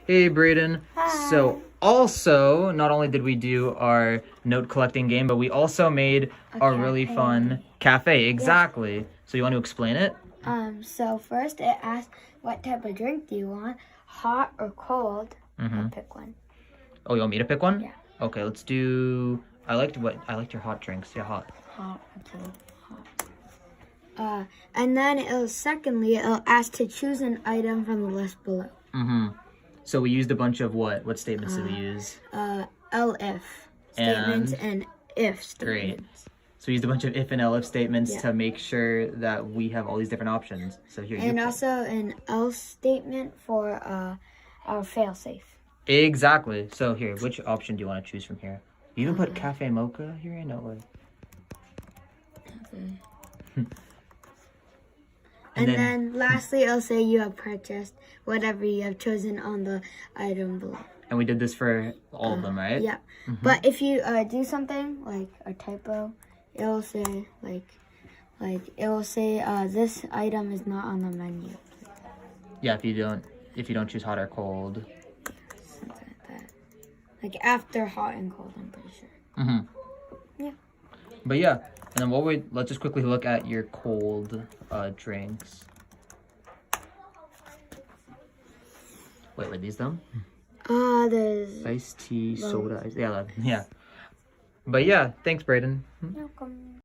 Hey, Brayden. Hi. So, also, not only did we do our note collecting game, but we also made a really fun cafe. Exactly. So, you want to explain it? So first it asks what type of drink do you want, hot or cold? I'll pick one. Oh, you want me to pick one? Yeah. Okay, let's do. I liked your hot drinks. Yeah, hot. Hot, okay, hot. And then it'll ask to choose an item from the list below. So we used a bunch of what? What statements did we use? If statements and if statements. Great. So we used a bunch of if and elif statements to make sure that we have all these different options. So here and also an else statement for our fail-safe. Exactly. So here, which option do you want to choose from here? You even put cafe mocha here? No way. Okay. And then lastly, it'll say you have purchased whatever you have chosen on the item below. And we did this for all of them, right? Yeah. But if you do something like a typo, it'll say this item is not on the menu. Yeah, if you don't choose hot or cold. Something like that. Like after hot and cold, I'm pretty sure. Yeah. But yeah, and then let's just quickly look at your cold drinks. Wait, were these them? There's Iced tea, soda, yeah. But yeah, thanks, Brayden. welcome.